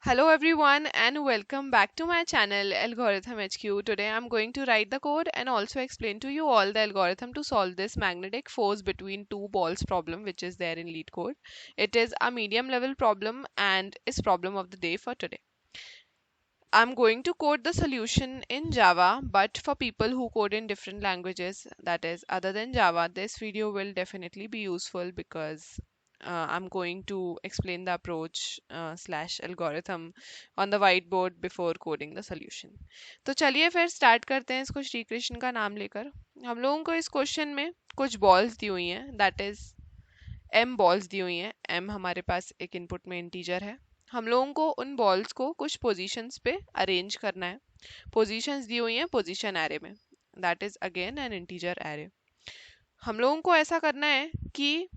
Hello everyone and welcome back to my channel Algorithm HQ. Today I'm going to write the code and also explain to you all the algorithm to solve this magnetic force between two balls problem which is there in lead code. It is a medium level problem and is problem of the day for today. I'm going to code the solution in Java, but for people who code in different languages, that is other than Java, this video will definitely be useful because I'm going to explain the approach slash algorithm on the whiteboard before coding the solution. तो चलिए फिर start करते हैं इसको श्री कृष्ण का नाम लेकर. हम लोगों को इस क्वेश्चन में कुछ बॉल्स दी हुई हैं, दैट इज m बॉल्स दी हुई हैं. m हमारे पास एक इनपुट में इंटीजर है. हम लोगों को उन बॉल्स को कुछ पोजीशंस पे अरेंज करना है. पोजीशंस दी हुई हैं पोजीशन एरे में, that is again an integer array. हम लोगों को ऐसा करना है कि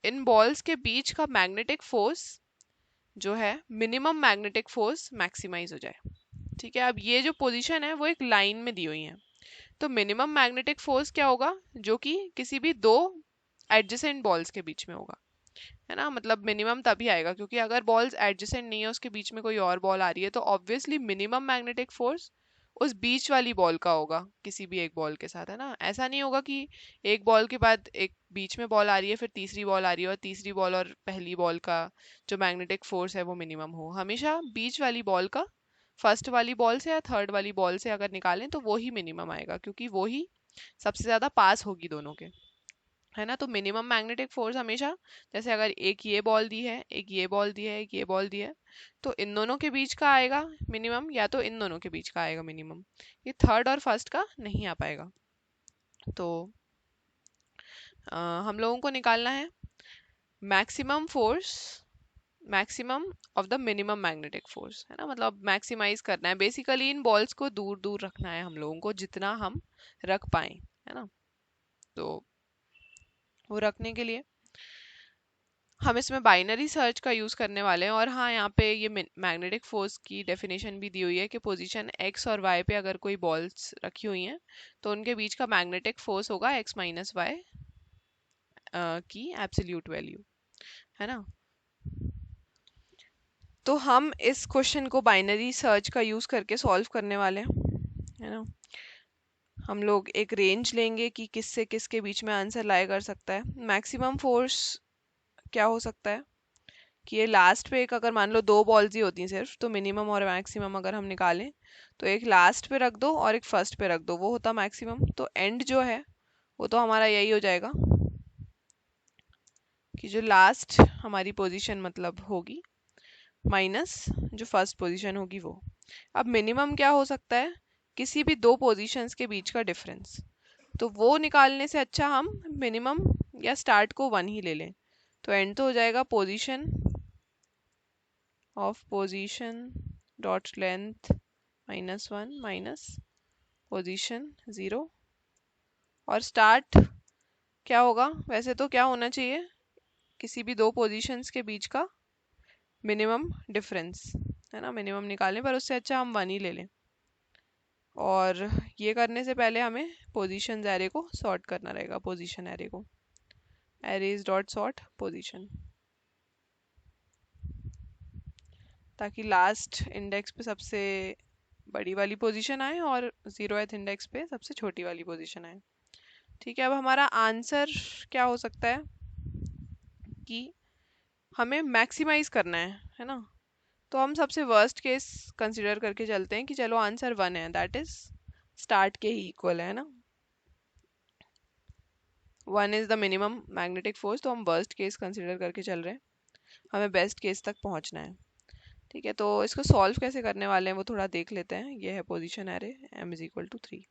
इन बॉल्स के बीच का मैग्नेटिक फोर्स जो है मिनिमम मैग्नेटिक फोर्स मैक्सिमाइज हो जाए. ठीक है, अब ये जो पोजीशन है वो एक लाइन में दी हुई है, तो मिनिमम मैग्नेटिक फोर्स क्या होगा, जो कि किसी भी दो एडजेसेंट बॉल्स के बीच में होगा, है ना. मतलब मिनिमम तभी आएगा क्योंकि अगर बॉल्स एडजेसेंट नहीं है, उसके बीच में कोई और बॉल आ रही है, तो ऑब्वियसली मिनिमम मैग्नेटिक फोर्स उस बीच वाली बॉल का होगा किसी भी एक बॉल के साथ, है ना. ऐसा नहीं होगा कि एक बॉल के बाद एक बीच में बॉल आ रही है, फिर तीसरी बॉल आ रही है और तीसरी बॉल और पहली बॉल का जो मैग्नेटिक फोर्स है वो मिनिमम हो. हमेशा बीच वाली बॉल का फर्स्ट वाली बॉल से या थर्ड वाली बॉल से अगर निकालें तो वो ही मिनिमम आएगा, क्योंकि वो ही सबसे ज्यादा पास होगी दोनों के, है ना. तो मिनिमम मैग्नेटिक फोर्स हमेशा, जैसे अगर एक ये बॉल दी है, एक ये बॉल दी है, एक ये बॉल दी है, तो इन दोनों के बीच का आएगा मिनिमम, या तो इन दोनों के बीच का आएगा मिनिमम. ये थर्ड और फर्स्ट का नहीं आ पाएगा. तो हम लोगों को निकालना है maximum force, maximum of the minimum magnetic force, है ना. मतलब मैक्सिमाइज करना है बेसिकली, इन बॉल्स को दूर दूर रखना है हम लोगों को जितना हम रख पाए, है ना. तो वो रखने के लिए हम इसमें बाइनरी सर्च का यूज़ करने वाले हैं. और हाँ, यहाँ पे ये मैग्नेटिक फोर्स की डेफिनेशन भी दी हुई है कि पोजीशन x और y पे अगर कोई बॉल्स रखी हुई हैं तो उनके बीच का मैग्नेटिक फोर्स होगा x माइनस वाई की एब्सोल्यूट वैल्यू, है ना. तो हम इस क्वेश्चन को बाइनरी सर्च का यूज़ करके सॉल्व करने वाले हैं, है ना. हम लोग एक रेंज लेंगे कि किससे किसके बीच में आंसर लाया कर सकता है. मैक्सिमम फोर्स क्या हो सकता है कि ये लास्ट पे एक, अगर मान लो दो बॉल्स ही होती हैं सिर्फ, तो मिनिमम और मैक्सिमम अगर हम निकालें तो एक लास्ट पे रख दो और एक फर्स्ट पे रख दो, वो होता मैक्सिमम. तो एंड जो है वो तो हमारा यही हो जाएगा कि जो लास्ट हमारी पोजीशन मतलब होगी माइनस जो फर्स्ट पोजीशन होगी वो. अब मिनिमम क्या हो सकता है, किसी भी दो पोजीशंस के बीच का डिफरेंस. तो वो निकालने से अच्छा हम मिनिमम या स्टार्ट को 1 ही ले लें. तो एंड तो हो जाएगा position of position dot length -1 minus position 0. और स्टार्ट क्या होगा, वैसे तो क्या होना चाहिए, किसी भी दो पोजीशंस के बीच का मिनिमम डिफरेंस, है ना. मिनिमम निकालें, पर उससे अच्छा हम 1 ही ले लें. और ये करने से पहले हमें पोजीशन एरे को सॉर्ट करना रहेगा. पोजीशन एरे को एरेज डॉट सॉर्ट पोजीशन, ताकि लास्ट इंडेक्स पे सबसे बड़ी वाली पोजीशन आए और 0th इंडेक्स पे सबसे छोटी वाली पोजीशन आए. ठीक है, अब हमारा आंसर क्या हो सकता है कि हमें मैक्सिमाइज करना है ना. तो हम सबसे वर्स्ट केस कंसिडर करके चलते हैं कि चलो आंसर 1 है, दैट इज स्टार्ट के ही इक्वल है ना. 1 is the minimum magnetic force, तो हम वर्स्ट केस कंसिडर करके चल रहे हैं, हमें बेस्ट केस तक पहुंचना है. ठीक है, तो इसको सॉल्व कैसे करने वाले हैं वो थोड़ा देख लेते हैं. ये है position array m is equal to 3.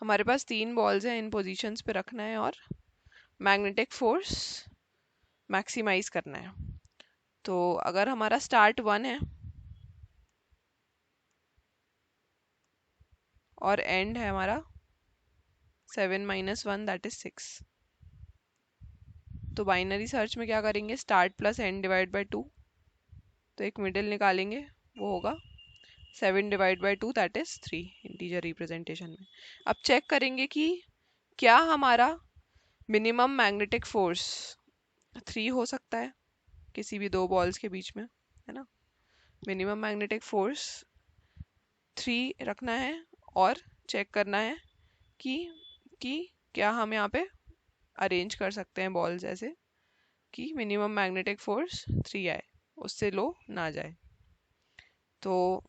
हमारे पास 3 बॉल्स हैं, इन पोजीशंस पे रखना है और मैग्नेटिक फोर्स मैक्सिमाइज करना है. तो अगर हमारा स्टार्ट 1 है और एंड है हमारा 7 माइनस 1 दैट इज 6, तो बाइनरी सर्च में क्या करेंगे, start plus end divide by 2, तो एक मिडिल निकालेंगे, वो होगा 7 divide by 2 that is 3 integer representation में. अब चेक करेंगे कि क्या हमारा मिनिमम मैग्नेटिक फोर्स 3 हो सकता है किसी भी दो बॉल्स के बीच में, है ना। मिनिमम मैग्नेटिक फोर्स 3 रखना है और चेक करना है कि कि क्या हम यहाँ पे अरेंज कर सकते हैं बॉल्स ऐसे कि मिनिमम मैग्नेटिक फोर्स 3 आए, उससे लो ना जाए। तो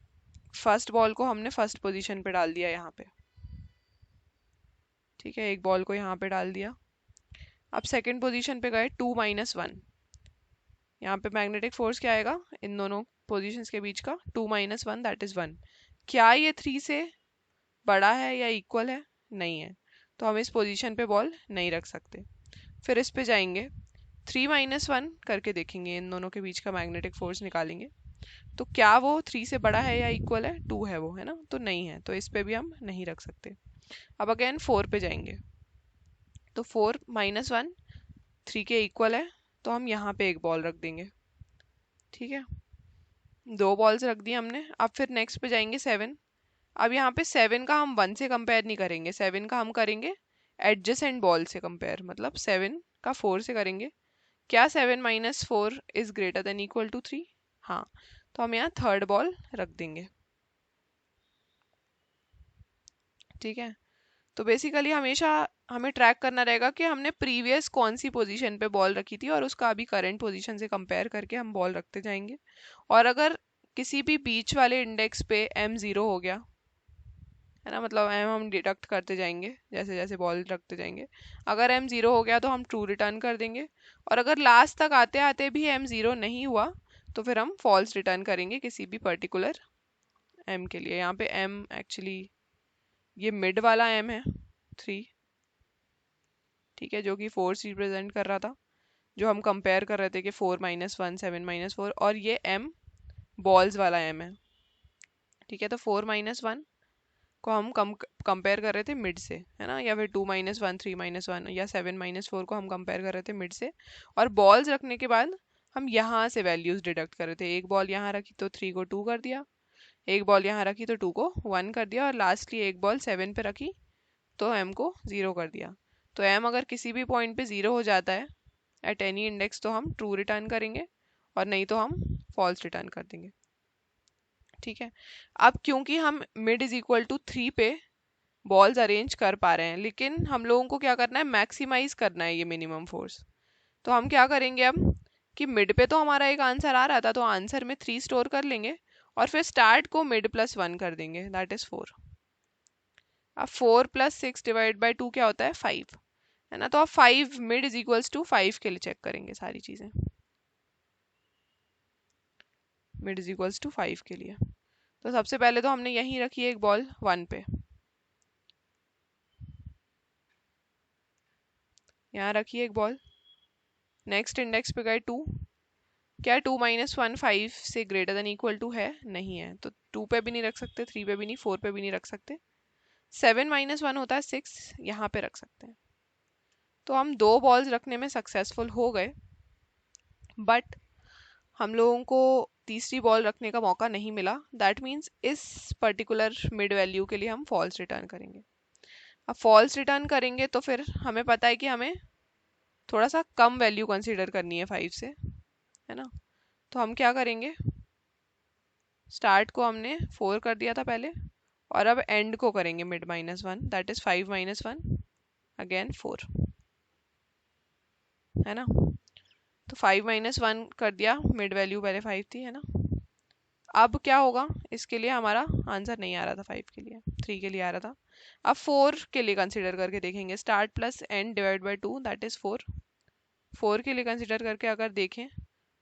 फर्स्ट बॉल को हमने फर्स्ट पोजीशन पे डाल दिया यहाँ पे, ठीक है, एक बॉल को यहाँ पे डाल दिया। अब सेकंड पोजीशन पे गए 2 - 1, यहाँ पे मैग्नेटिक फोर्स क्या आएगा इन दोनों पोजीशंस के बीच का 2 - 1 दैट इज 1। क्या ये 3 से बड़ा है या इक्वल है? नहीं है, तो हम इस पोजीशन पे बॉल नहीं रख सकते। फिर इस पे जाएंगे 3 - 1 करके देखेंगे, इन दोनों के बीच का मैग्नेटिक फोर्स निकालेंगे। तो क्या वो 3 से बड़ा है या इक्वल है? 2 है वो, है ना, तो नहीं है, तो इस पे भी हम नहीं रख सकते। अब अगेन 4 पे जाएंगे, तो 4 - 1 3 के इक्वल है, तो हम यहाँ पे एक बॉल रख देंगे, ठीक है, 2 बॉल्स रख दी हमने। अब फिर नेक्स्ट पे जाएंगे 7। अब यहाँ पे 7 का हम 1 से कंपेयर नहीं करेंगे, 7 का हम करेंगे एडजेसेंट बॉल से कंपेयर, मतलब 7 का 4 से करेंगे। क्या 7 - 4 is greater than equal to 3? हाँ, तो हम यहाँ थर्ड बॉल रख देंगे, ठीक है। तो बेसिकली हमेशा हमें ट्रैक करना रहेगा कि हमने प्रीवियस कौन सी पोजीशन पे बॉल रखी थी और उसका अभी करंट पोजीशन से कंपेयर करके हम बॉल रखते जाएंगे। और अगर किसी भी बीच वाले इंडेक्स पे m 0 हो गया, है ना, मतलब m हम डिडक्ट करते जाएंगे जैसे जैसे बॉल रखते जाएंगे, अगर m 0 हो गया तो हम ट्रू रिटर्न कर देंगे। और अगर लास्ट तक आते आते भी m 0 नहीं हुआ तो फिर हम फॉल्स रिटर्न करेंगे किसी भी पर्टिकुलर m के लिए। यहाँ पे m एक्चुअली ये मिड वाला m है 3, ठीक है, जो कि 4 से रिप्रेजेंट कर रहा था, जो हम कंपेयर कर रहे थे कि 4 - 1 7 - 4, और ये m बॉल्स वाला m है, ठीक है। तो 4 - 1 को हम कंपेयर कर रहे थे मिड से, है ना, या फिर 2 - 1 3 - 1 या 7 - 4 को हम कंपेयर कर रहे थे मिड से। और बॉल्स रखने के बाद हम यहाँ से वैल्यूज डिडक्ट कर रहे थे, एक बॉल यहाँ रखी तो 3 को 2 कर दिया, एक बॉल यहाँ रखी तो 2 को 1 कर दिया, और लास्टली एक बॉल 7 पे रखी तो m को 0 कर दिया। तो m अगर किसी भी पॉइंट पे 0 हो जाता है एट एनी इंडेक्स तो हम ट्रू रिटर्न करेंगे, और नहीं तो हम फॉल्स रिटर्न कर देंगे, ठीक है। अब क्योंकि हम मिड इज इक्वल टू 3 पे बॉल्स अरेंज कर पा रहे हैं, लेकिन हम लोगों को क्या करना है, मैक्सिमाइज करना है ये मिनिमम फोर्स। तो हम क्या करेंगे अब कि मिड पे तो हमारा एक आंसर आ रहा था, तो आंसर में 3 स्टोर कर लेंगे और फिर स्टार्ट को मिड प्लस 1 कर देंगे, दैट इज 4। अब 4 + 6 डिवाइड बाई 2 क्या होता है 5, है ना। तो अब 5 मिड इज इक्वल्स टू 5 के लिए चेक करेंगे सारी चीजें, मिड इज इक्वल्स टू 5 के लिए। तो सबसे पहले तो हमने यहीं रखी एक बॉल 1 पे, यहाँ रखी एक बॉल, नेक्स्ट इंडेक्स पे गए 2, क्या 2 - 1 5 से ग्रेटर देन इक्वल टू है? नहीं है, तो 2 पे भी नहीं रख सकते, 3 पे भी नहीं, 4 पे भी नहीं रख सकते। 7 - 1 होता है 6, यहाँ पे रख सकते हैं। तो हम 2 बॉल्स रखने में सक्सेसफुल हो गए, बट हम लोगों को तीसरी बॉल रखने का मौका नहीं मिला, दैट मीन्स इस पर्टिकुलर मिड वैल्यू के लिए हम फॉल्स रिटर्न करेंगे। अब फॉल्स रिटर्न करेंगे तो फिर हमें पता है कि हमें थोड़ा सा कम वैल्यू कंसीडर करनी है 5 से, है ना। तो हम क्या करेंगे, स्टार्ट को हमने 4 कर दिया था पहले, और अब एंड को करेंगे मिड -1, दैट इज 5 - 1 अगेन 4, है ना। तो 5 - 1 कर दिया, मिड वैल्यू पहले 5 थी, है ना। अब क्या होगा, इसके लिए हमारा आंसर नहीं आ रहा था 5 के लिए, 3 के लिए आ रहा था। अब 4 के लिए कंसिडर करके देखेंगे, start plus end divide by 2 that is 4। 4 के लिए कंसिडर करके अगर देखें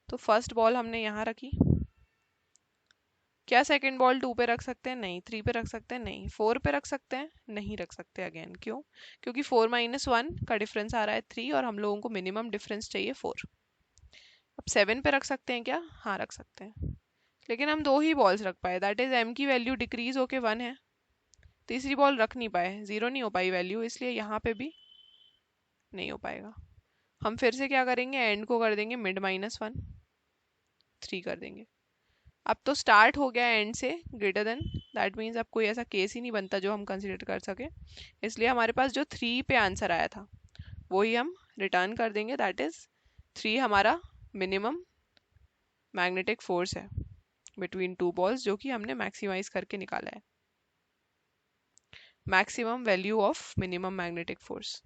तो फर्स्ट बॉल हमने यहाँ रखी, क्या सेकंड बॉल 2 पे रख सकते हैं? नहीं। 3 पे रख सकते हैं? नहीं। 4 पे रख सकते हैं? नहीं रख सकते अगेन, क्यों? क्योंकि 4 - 1 का डिफरेंस आ रहा है 3 और हम लोगों को मिनिमम डिफरेंस चाहिए 4। अब 7 पे रख सकते हैं क्या? हाँ रख सकते हैं, लेकिन हम 2 ही बॉल्स रख पाए, दैट इज m की वैल्यू डिक्रीज होके 1 है, तीसरी बॉल रख नहीं पाए, 0 नहीं हो पाई वैल्यू, इसलिए यहाँ पे भी नहीं हो पाएगा। हम फिर से क्या करेंगे, एंड को कर देंगे मिड -1 3 कर देंगे। अब तो स्टार्ट हो गया एंड से ग्रेटर देन, दैट मीन्स अब कोई ऐसा केस ही नहीं बनता जो हम कंसिडर कर सके, इसलिए हमारे पास जो 3 पे आंसर आया था वही हम रिटर्न कर देंगे, दैट इज 3 हमारा मिनिमम मैग्नेटिक फोर्स है बिटवीन टू बॉल्स, जो कि हमने मैक्सिमाइज करके निकाला है, maximum value of minimum magnetic force.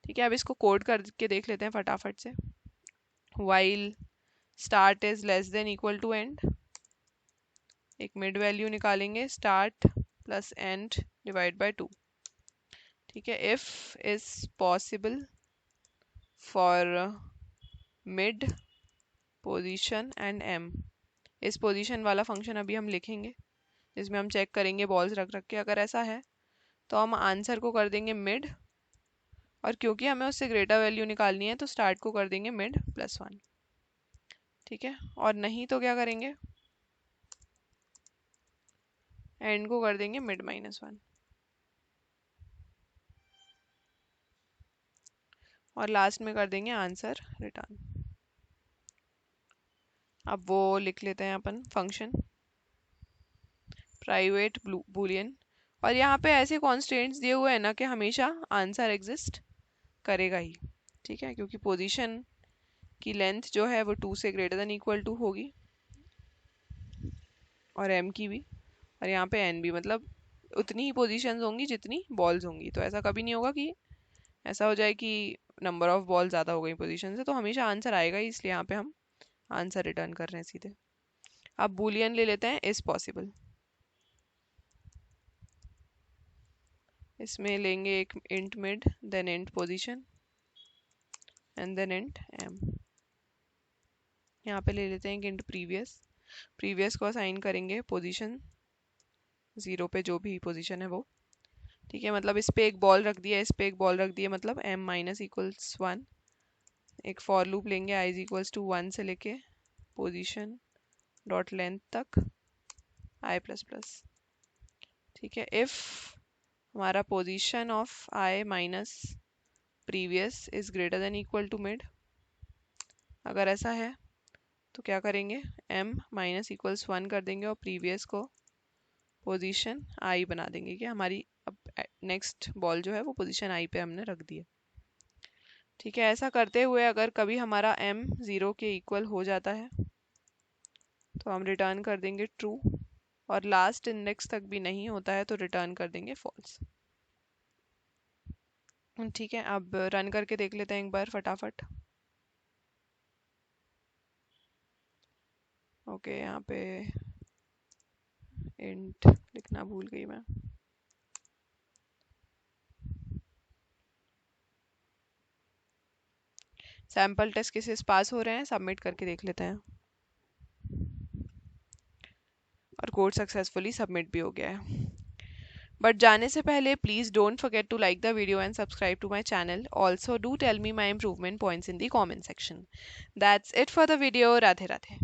ठीक है, अब इसको कोड करके देख लेते हैं फटाफट से। While start is less than equal to end, एक मिड वैल्यू निकालेंगे, start plus end divide by 2। ठीक है, if is possible for mid position and M, इस पोजीशन वाला फंक्शन अभी हम लिखेंगे जिसमें हम चेक करेंगे बॉल्स रख रख के। अगर ऐसा है तो हम आंसर को कर देंगे मिड, और क्योंकि हमें उससे ग्रेटर वैल्यू निकालनी है तो स्टार्ट को कर देंगे मिड प्लस 1। ठीक है, और नहीं तो क्या करेंगे, एंड को कर देंगे मिड माइनस 1, और लास्ट में कर देंगे आंसर रिटर्न। अब वो लिख लेते हैं अपन फंक्शन प्राइवेट बूलियन, और यहाँ पे ऐसे कॉन्स्टेंट्स दिए हुए हैं ना कि हमेशा आंसर एग्जिस्ट करेगा ही। ठीक है, क्योंकि पोजीशन की लेंथ जो है वो 2 से ग्रेटर देन इक्वल टू होगी, और एम की भी, और यहाँ पे एन भी, मतलब उतनी ही पोजीशंस होंगी जितनी बॉल्स होंगी। तो ऐसा कभी नहीं होगा कि ऐसा हो जाए कि नंबर ऑफ बॉल ज़्यादा हो गई पोजीशन से, तो हमेशा आंसर आएगा ही, इसलिए यहाँ पे हम आंसर रिटर्न कर रहे हैं सीधे। अब बूलियन ले लेते हैं इज पॉसिबल, इसमें लेंगे एक int mid, then int position and then int M. यहाँ पे ले लेते हैं एक इंट प्रीवियस, प्रीवियस को असाइन करेंगे पोजीशन 0 पे, जो भी पोजीशन है वो। ठीक है, मतलब इस पे एक बॉल रख दिया, इस पे एक बॉल रख दिया, मतलब m माइनस इक्वल्स 1। एक फॉर लूप लेंगे i इज इक्वल्स टू 1 से लेके पोजीशन डॉट लेंथ तक i प्लस प्लस। ठीक है, इफ हमारा position of i minus previous is greater than equal to mid, अगर ऐसा है तो क्या करेंगे, m माइनस इक्वल्स 1 कर देंगे और प्रीवियस को पोजीशन i बना देंगे कि हमारी अब नेक्स्ट बॉल जो है वो पोजीशन i पे हमने रख दी है। ठीक है, ऐसा करते हुए अगर कभी हमारा m 0 के इक्वल हो जाता है तो हम रिटर्न कर देंगे ट्रू, और लास्ट इंडेक्स तक भी नहीं होता है तो रिटर्न कर देंगे फॉल्स। ठीक है, अब रन करके देख लेते हैं एक बार फटाफट। ओके, यहाँ पे इंट लिखना भूल गई मैं। सैम्पल टेस्ट केसेस पास हो रहे हैं, सबमिट करके देख लेते हैं, और कोड सक्सेसफुली सबमिट भी हो गया है। बट जाने से पहले please don't forget to like the video and subscribe to my channel. Also do tell me my improvement points in the comment section. That's it for the video. Radhe Radhe.